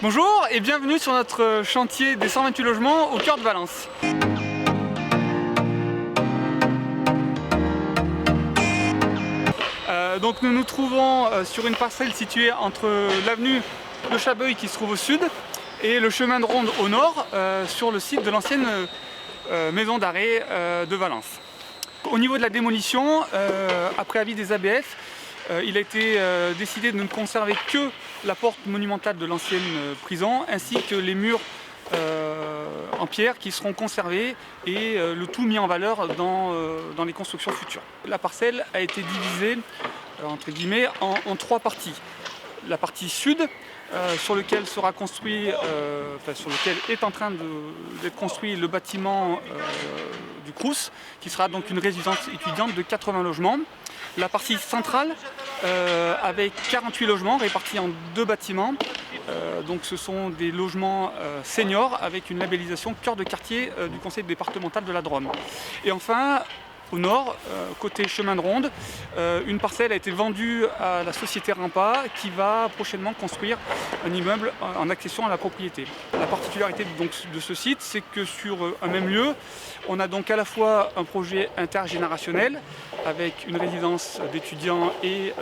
Bonjour et bienvenue sur notre chantier des 128 logements au cœur de Valence. Donc nous nous trouvons sur une parcelle située entre l'avenue de Chabeuil qui se trouve au sud et le chemin de ronde au nord sur le site de l'ancienne maison d'arrêt de Valence. Au niveau de la démolition, après avis des ABF, il a été décidé de ne conserver que la porte monumentale de l'ancienne prison ainsi que les murs en pierre qui seront conservés et le tout mis en valeur dans les constructions futures. La parcelle a été divisée entre guillemets en trois parties. La partie sud sur lequel sera construit, sur lequel est en train d'être construit le bâtiment du Crous, qui sera donc une résidence étudiante de 80 logements. La partie centrale avec 48 logements répartis en deux bâtiments. Donc ce sont des logements seniors avec une labellisation cœur de quartier du conseil départemental de la Drôme. Et enfin, au nord, côté chemin de ronde, une parcelle a été vendue à la société Rampa qui va prochainement construire un immeuble en accession à la propriété. La particularité donc de ce site, c'est que sur un même lieu, on a donc à la fois un projet intergénérationnel avec une résidence d'étudiants et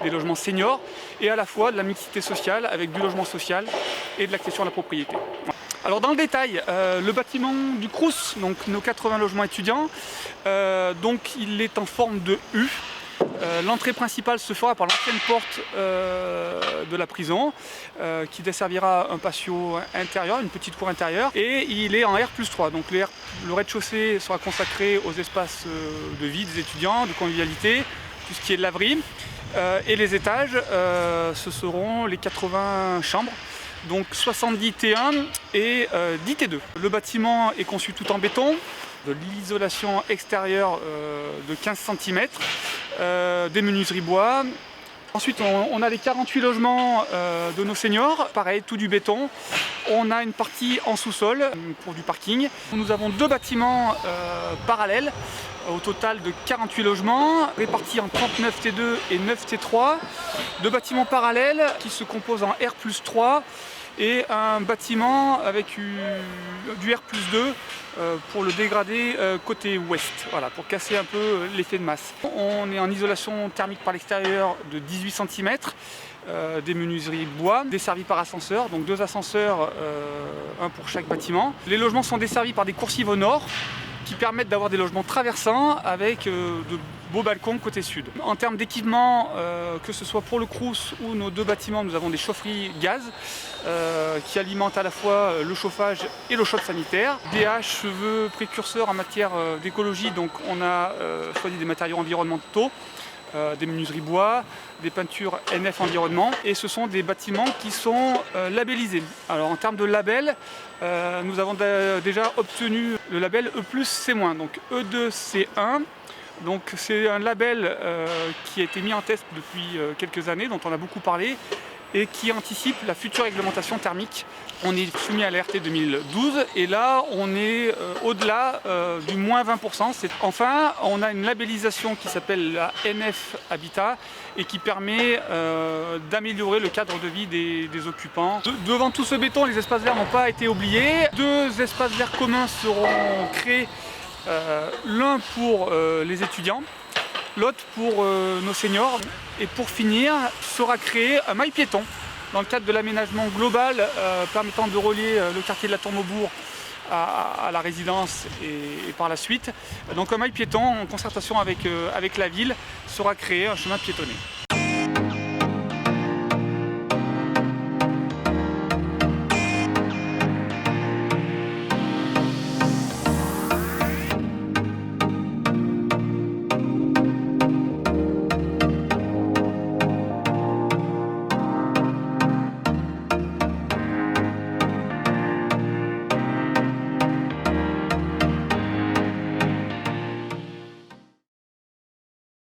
des logements seniors et à la fois de la mixité sociale avec du logement social et de l'accession à la propriété. Alors dans le détail, le bâtiment du Crous, donc nos 80 logements étudiants, donc il est en forme de U. L'entrée principale se fera par l'ancienne porte de la prison qui desservira un patio intérieur, une petite cour intérieure, et il est en R+3. Donc le rez-de-chaussée sera consacré aux espaces de vie des étudiants, de convivialité, tout ce qui est de laverie, et les étages, ce seront les 80 chambres. Donc 70 T1 et 10 T2. Le bâtiment est conçu tout en béton, de l'isolation extérieure de 15 cm, des menuiseries bois. Ensuite on a les 48 logements de nos seniors, pareil, tout du béton. On a une partie en sous-sol pour du parking. Nous avons deux bâtiments parallèles, au total de 48 logements, répartis en 39 T2 et 9 T3. Deux bâtiments parallèles qui se composent en R+3 et un bâtiment avec du R+2 pour le dégradé côté ouest, voilà, pour casser un peu l'effet de masse. On est en isolation thermique par l'extérieur de 18 cm, des menuiseries bois, desservis par ascenseur, donc deux ascenseurs, un pour chaque bâtiment. Les logements sont desservis par des coursives au nord, qui permettent d'avoir des logements traversants avec de beaux balcons côté sud. En termes d'équipement, que ce soit pour le Crous ou nos deux bâtiments, nous avons des chaufferies gaz qui alimentent à la fois le chauffage et l'eau chaude sanitaire. DH se veut précurseur en matière d'écologie, donc on a choisi des matériaux environnementaux, des menuiseries bois, des peintures NF environnement, et ce sont des bâtiments qui sont labellisés. Alors en termes de label, nous avons déjà obtenu le label E+C-, donc E2C1. Donc c'est un label qui a été mis en test depuis quelques années, dont on a beaucoup parlé, et qui anticipe la future réglementation thermique. On est soumis à l'ART 2012 et là on est au-delà du moins 20%. Enfin, on a une labellisation qui s'appelle la NF Habitat et qui permet d'améliorer le cadre de vie des occupants. Devant tout ce béton, les espaces verts n'ont pas été oubliés. Deux espaces verts communs seront créés, l'un pour les étudiants, l'autre pour nos seniors. Et pour finir, sera créé un maille piéton dans le cadre de l'aménagement global permettant de relier le quartier de la Tourne-Maubourg à la résidence et par la suite. Donc un maille piéton en concertation avec la ville sera créé, un chemin piétonné.